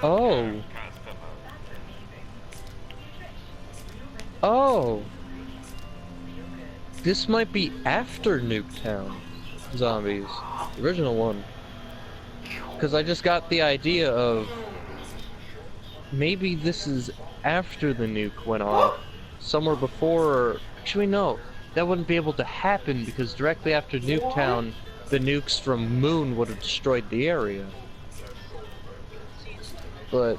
Oh. Oh. This might be after Nuketown Zombies. The original one. Because I just got the idea of maybe this is after the nuke went off. Somewhere before, or actually no. That wouldn't be able to happen because directly after Nuketown, the nukes from Moon would have destroyed the area. But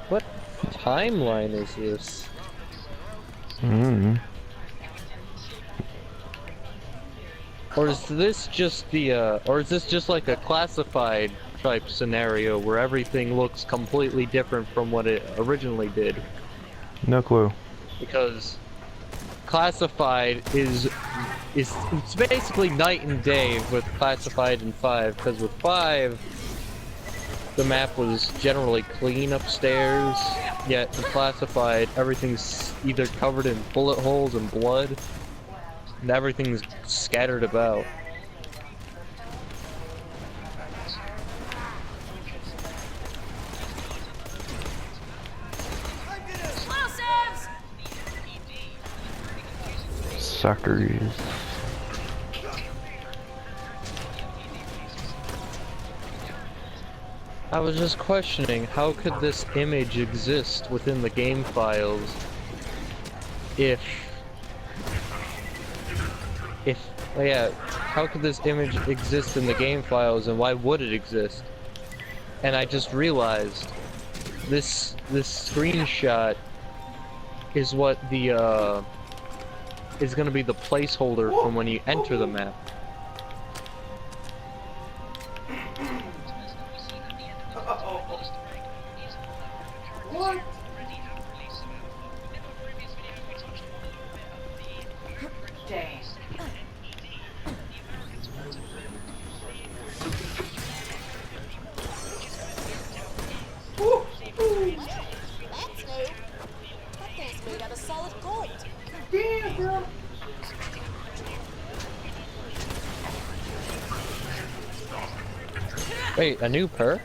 what timeline is this? Or is this just the or is this just like a classified type scenario where everything looks completely different from what it originally did? No clue. Because classified is it's basically night and day with classified in 5, because with 5 the map was generally clean upstairs, yet in classified everything's either covered in bullet holes and blood and everything's scattered about. Suckers. I was just questioning, how could this image exist within the game files if oh yeah, how could this image exist in the game files and why would it exist? And I just realized this screenshot is what the is gonna be the placeholder from when you enter the map. What? Dang. That's new. That thing's made out of solid gold. Damn, bro. Wait, a new perk?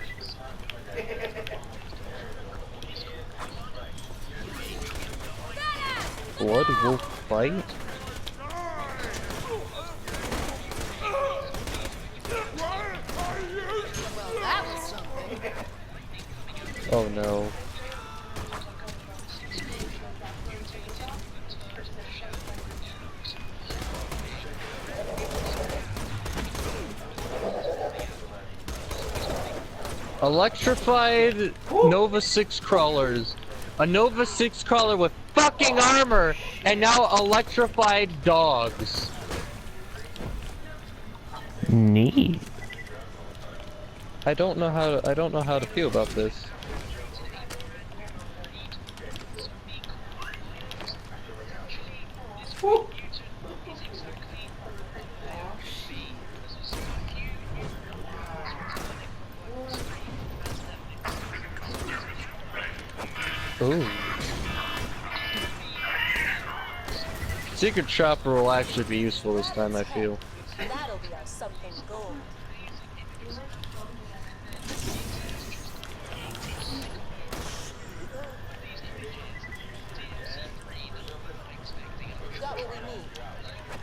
Blood Wolf Fight? Well, that was something. Oh no. Electrified Nova 6 crawlers. A Nova 6 crawler with fucking armor, and now electrified dogs. Neat. I don't know how to feel about this. Ooh. Secret Shopper will actually be useful this time, I feel. That'll be our something gold. Got what we need.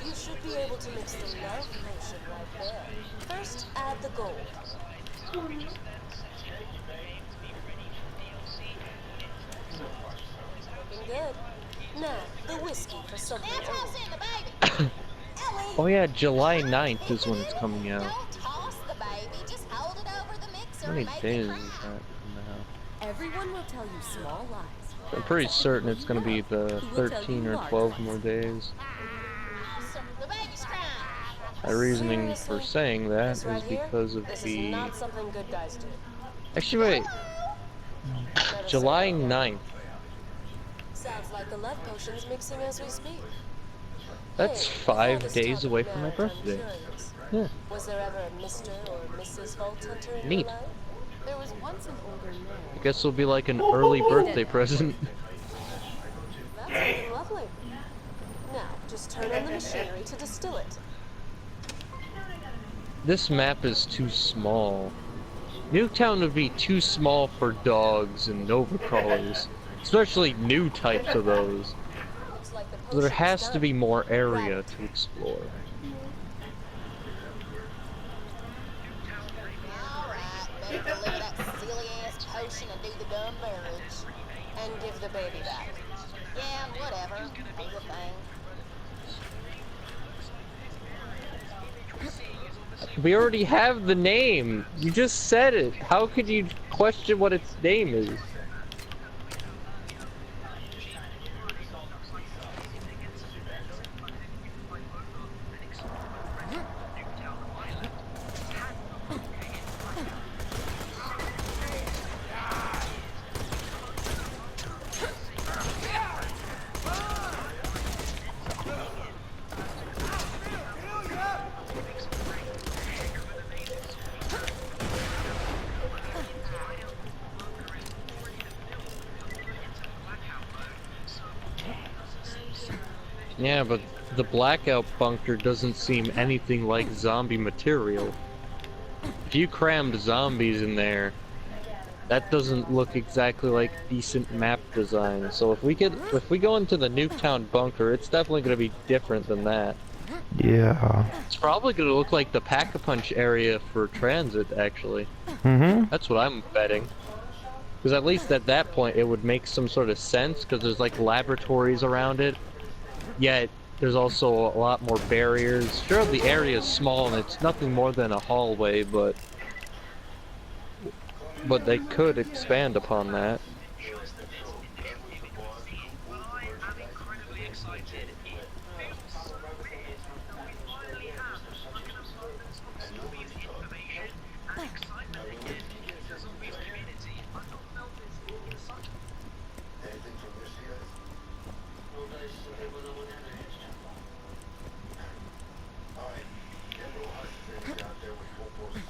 You should be able to mix the love potion right there. First, add the gold. Looking good. Now, the whiskey for something old. Oh yeah, July 9th is when it's coming out. Don't toss the baby, just hold it over the mixer How many and make days it is crack. that Everyone will tell you small lies. I'm pretty certain it's gonna be the 13 or 12 more days. The baby's crying. My reasoning for saying that This is right here, because of this is the... not something good guys do. Actually wait, Never July say never. 9th. Sounds like the love potion's mixing as we speak. That's Hey, before 5 this days topic away from my narrowed, I'm birthday. curious. Yeah. Was there ever a Mr. or Mrs. Vault Hunter in Neat. your life? There was once an older man. I guess it'll be like an early birthday present. That's looking lovely. Now, just turn on the machinery to distill it. This map is too small. Nuketown would be too small for dogs and Novacrawlers, especially new types of those. Looks like the So there potion's has to done. be more Grab area it. to explore. Alright, better deliver that silly ass potion and do the dumb marriage. And give the baby back. Yeah, whatever. Do your thing. We already have the name. You just said it. How could you question what its name is? Yeah, but the blackout bunker doesn't seem anything like zombie material. If you crammed zombies in there, that doesn't look exactly like decent map design. So if we go into the Nuketown bunker, it's definitely going to be different than that. Yeah. It's probably going to look like the Pack-a-Punch area for transit, actually. Mm-hmm. That's what I'm betting. Because at least at that point, it would make some sort of sense, because there's like laboratories around it. Yet, there's also a lot more barriers. Sure, the area is small and it's nothing more than a hallway, but they could expand upon that.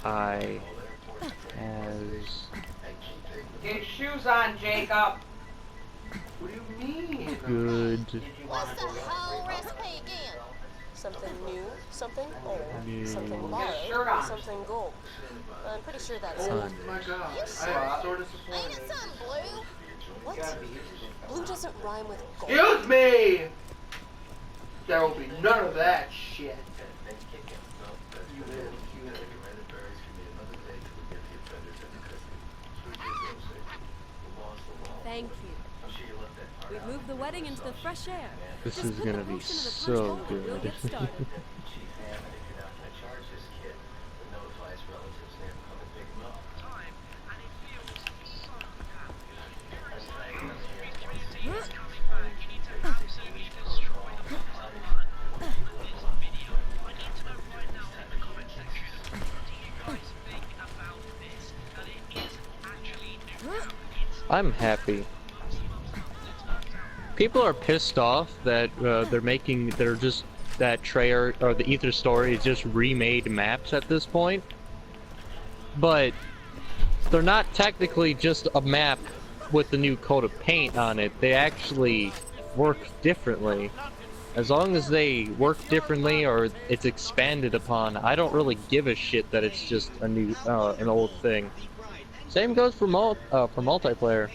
I as Get shoes on, Jacob. What do you mean? good What's the whole recipe again? Something new, something old, New. something Shirt borrowed, on. something gold. I'm pretty sure that's Oh it. my god. You sure? I'm sort of Ain't disappointed. it something blue? What? Blue doesn't rhyme with gold. Excuse me! There will be none of that shit. Thank you. We've moved the wedding into the fresh air. This Just is put gonna the be potion in the punch so bowl and we'll good. get started. I'm happy. People are pissed off that that Treyarch or the Ether Story is just remade maps at this point. But they're not technically just a map with the new coat of paint on it. They actually work differently. As long as they work differently or it's expanded upon, I don't really give a shit that it's just a new an old thing. Same goes for multiplayer.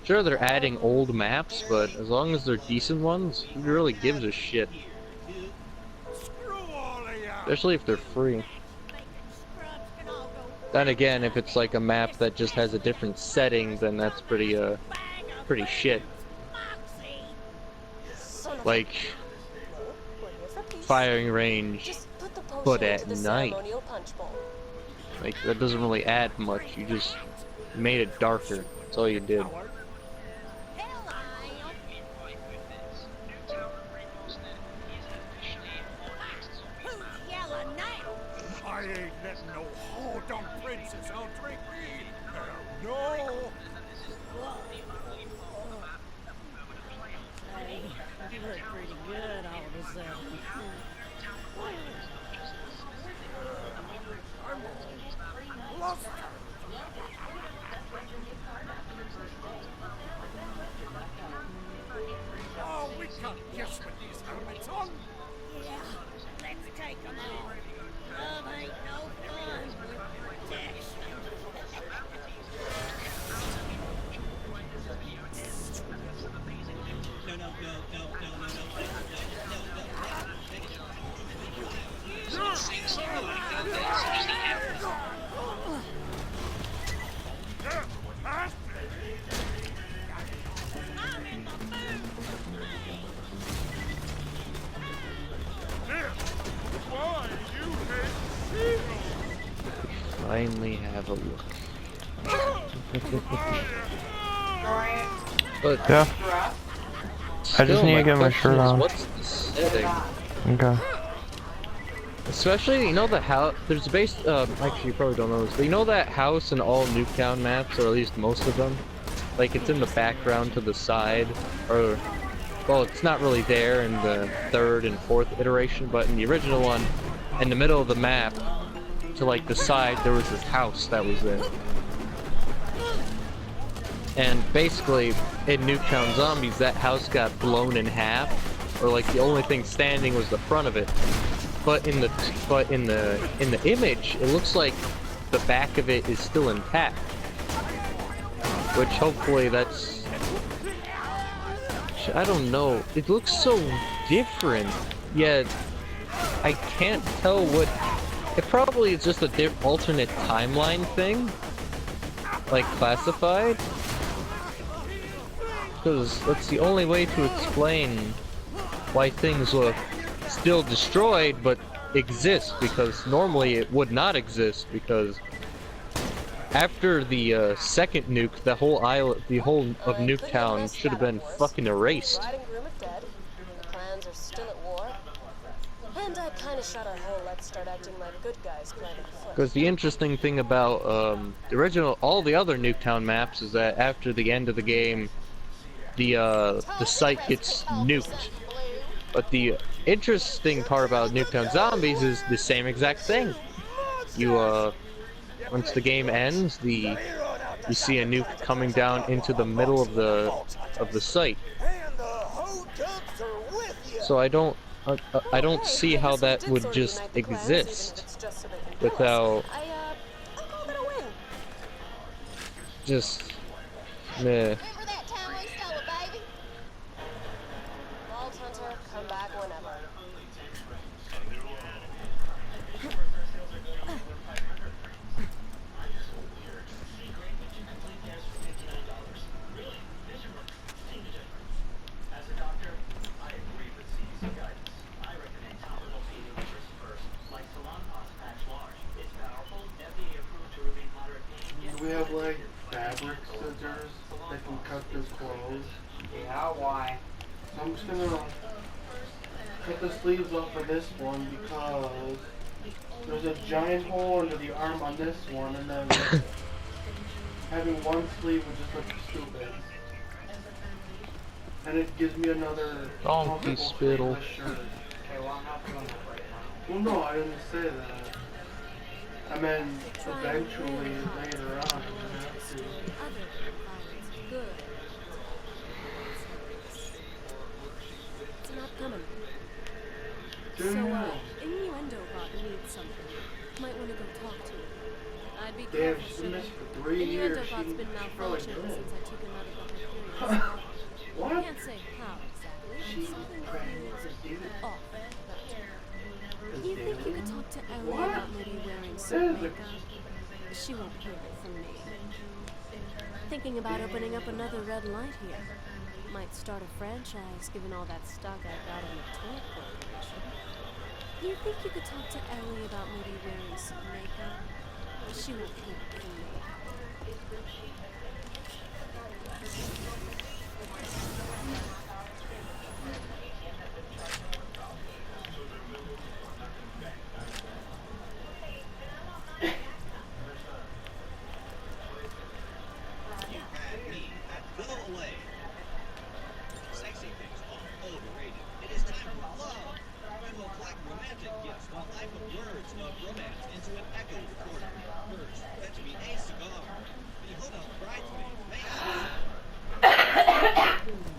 Sure, they're adding old maps, but as long as they're decent ones, who really gives a shit? Especially if they're free. Then again, if it's like a map that just has a different setting, then that's pretty shit. Son of Like a piece. firing range, Just put the potion but into at the night. ceremonial punch bowl. Like that doesn't really add much. You just made it darker. That's all you did. I ain't letting no whore-done princess out-trick me. No. You look pretty good all of a sudden. Lost her. Oh, we can't guess with these helmets on. Yeah, let's take them all. Love ain't no finally have a look. Dorian, But Yeah, dress. I just still, need to get my question shirt is, on. what's the setting? Okay. Especially, you know the house. There's a base. Actually, you probably don't know this, but you know that house in all Nuketown maps, or at least most of them. Like it's in the background to the side, or well, it's not really there in the 3rd and 4th iteration, but in the original one, in the middle of the map, to like the side, there was this house that was there. And basically, in Nuketown Zombies, that house got blown in half, or like the only thing standing was the front of it. But in the image, it looks like the back of it is still intact. Which hopefully that's, I don't know. It looks so different. Yet I can't tell what. It probably is just a alternate timeline thing, like classified. Because that's the only way to explain why things look still destroyed but exist, because normally it would not exist, because after the second nuke, the whole island, the whole of Nuketown should have been fucking erased. Bride and groom are dead. The clans are still at war. And I kind of shot our whole let's start acting like good guys plan afoot. Because the interesting thing about the original, all the other Nuketown maps is that after the end of the game, the site gets nuked. But the interesting part about Nuketown Zombies is the same exact thing. You once the game ends, you see a nuke coming down into the middle of the site. So I don't see how that would just exist without just meh. Remember that time we stole a baby? Vault Hunter, come back whenever. Do we have like fabric scissors that can cut this clothes? Yeah, why? So I'm just gonna cut the sleeves off of this one because there's a giant hole under the arm on this one, and then having one sleeve would just look stupid. And it gives me another Donkey comfortable spittle. sleeveless shirt. Okay, well, I'm not doing that right now. Well, no, I didn't say that. I meant eventually later on. I have to. Other violence, good. It's not coming. So, Innuendo bot needs something. Might want to go talk to him. I'd be Damn, careful, she's been Shimmy. missing for 3 Innuendo years. bot's been She's probably malfunctioning dead. since I took him out of the Hyperion. I What? can't say how exactly, She but something pregnant feels as David. off about her. You think you could talk to Ellie What? about maybe wearing That some is a- makeup? She won't hear it from me. Thinking about opening up another red light here. Might start a franchise, given all that stock I got in the Toy Corporation. You think you could talk to Ellie about maybe wearing some makeup? She won't hear it from me.